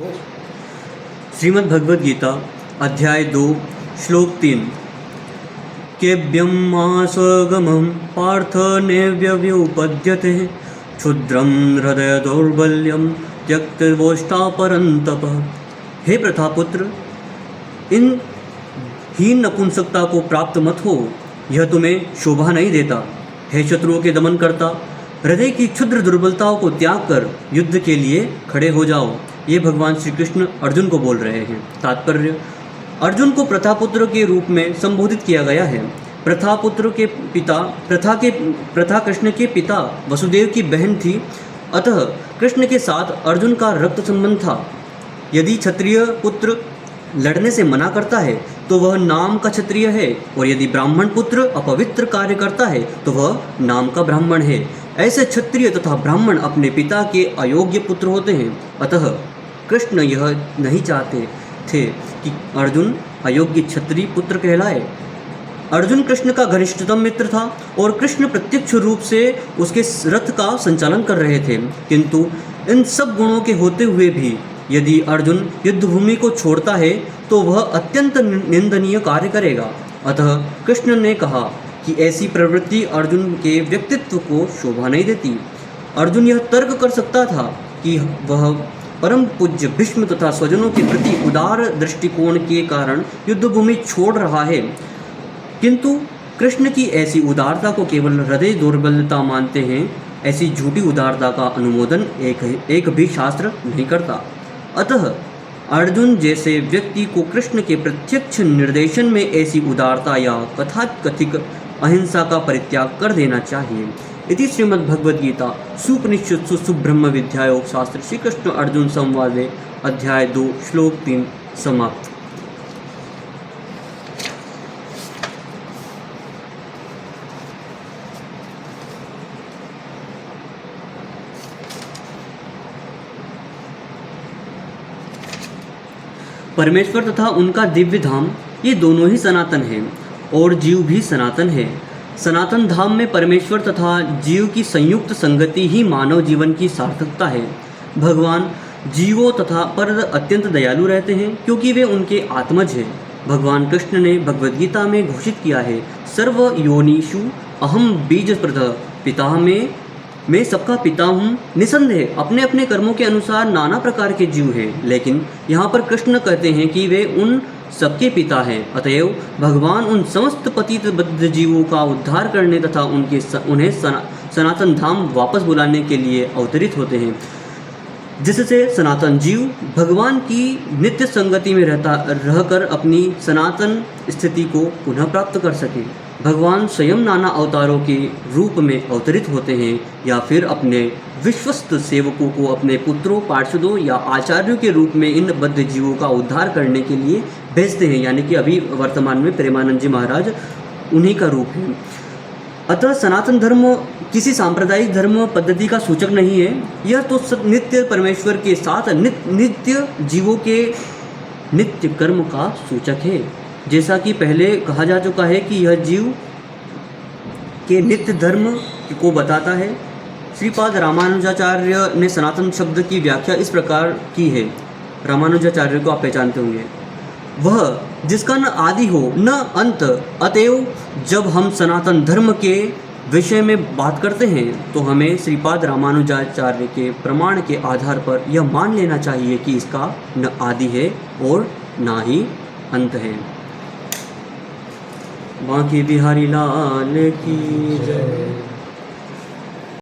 श्रीमद् भगवद गीता अध्याय 2 श्लोक 3 केभ्यं मास्वगमं पार्थ नैव्यव्युपद्यते क्षुद्रं हृदय दौर्बल्यं त्यक्तवोष्टा परंतप। हे प्रथापुत्र, इन हीन नपुंसकता को प्राप्त मत हो, यह तुम्हें शोभा नहीं देता। हे शत्रुओं के दमन करता, हृदय की क्षुद्र दुर्बलताओं को त्याग कर युद्ध के लिए खड़े हो जाओ। ये भगवान श्री कृष्ण अर्जुन को बोल रहे हैं। तात्पर्य: अर्जुन को प्रथापुत्र के रूप में संबोधित किया गया है। प्रथापुत्र के पिता प्रथा कृष्ण के पिता वसुदेव की बहन थी, अतः कृष्ण के साथ अर्जुन का रक्त संबंध था। यदि क्षत्रिय पुत्र लड़ने से मना करता है तो वह नाम का क्षत्रिय है, और यदि ब्राह्मण पुत्र अपवित्र कार्य करता है तो वह नाम का ब्राह्मण है। ऐसे क्षत्रिय तथा ब्राह्मण अपने पिता के अयोग्य पुत्र होते हैं। अतः कृष्ण यह नहीं चाहते थे कि अर्जुन अयोग्य क्षत्रिय पुत्र कहलाए। अर्जुन कृष्ण का घनिष्ठतम मित्र था और कृष्ण प्रत्यक्ष रूप से उसके रथ का संचालन कर रहे थे। किंतु इन सब गुणों के होते हुए भी यदि अर्जुन युद्धभूमि को छोड़ता है तो वह अत्यंत निंदनीय कार्य करेगा। अतः कृष्ण ने कहा कि ऐसी प्रवृत्ति अर्जुन के व्यक्तित्व को शोभा नहीं देती। अर्जुन यह तर्क कर सकता था कि वह परम पूज्य भीष्म तथा स्वजनों के प्रति उदार दृष्टिकोण के कारण युद्धभूमि छोड़ रहा है, किंतु कृष्ण की ऐसी उदारता को केवल हृदय दुर्बलता मानते हैं। ऐसी झूठी उदारता का अनुमोदन एक भी शास्त्र नहीं करता। अतः अर्जुन जैसे व्यक्ति को कृष्ण के प्रत्यक्ष निर्देशन में ऐसी उदारता या कथाकथित अहिंसा का परित्याग कर देना चाहिए। इति श्रीमद् भगवद गीता सुपनिषत्सु सुब्रह्म विद्यायोग शास्त्र श्री कृष्ण अर्जुन संवादे अध्याय 2 श्लोक 3 समाप्त। परमेश्वर तथा उनका दिव्य धाम ये दोनों ही सनातन हैं और जीव भी सनातन है। सनातन धाम में परमेश्वर तथा जीव की संयुक्त संगति ही मानव जीवन की सार्थकता है। भगवान जीवों तथा पर अत्यंत दयालु रहते हैं क्योंकि वे उनके आत्मज हैं। भगवान कृष्ण ने भगवद गीता में घोषित किया है, सर्व योनिषु अहम बीज पिता मैं सबका पिता हूँ। निसंदेह अपने अपने कर्मों के अनुसार नाना प्रकार के जीव हैं, लेकिन यहाँ पर कृष्ण कहते हैं कि वे उन सबके पिता हैं। अतएव भगवान उन समस्त पतित बद्ध जीवों का उद्धार करने तथा उन्हें सनातन धाम वापस बुलाने के लिए अवतरित होते हैं, जिससे सनातन जीव भगवान की नित्य संगति में रहकर अपनी सनातन स्थिति को पुनः प्राप्त कर सके। भगवान स्वयं नाना अवतारों के रूप में अवतरित होते हैं या फिर अपने विश्वस्त सेवकों को अपने पुत्रों, पार्षदों या आचार्यों के रूप में इन बद्ध जीवों का उद्धार करने के लिए भेजते हैं, यानी कि अभी वर्तमान में प्रेमानंद जी महाराज उन्हीं का रूप है। अतः सनातन धर्म किसी सांप्रदायिक धर्म पद्धति का सूचक नहीं है। यह तो नित्य परमेश्वर के साथ नित्य जीवों के नित्य कर्म का सूचक है। जैसा कि पहले कहा जा चुका है कि यह जीव के नित्य धर्म को बताता है। श्रीपाद रामानुजाचार्य ने सनातन शब्द की व्याख्या इस प्रकार की है। रामानुजाचार्य को आप पहचानते होंगे, वह जिसका न आदि हो न अंत। अतएव जब हम सनातन धर्म के विषय में बात करते हैं तो हमें श्रीपाद रामानुजाचार्य के प्रमाण के आधार पर यह मान लेना चाहिए कि इसका न आदि है और ना ही अंत है। बांके बिहारी लाल की जय।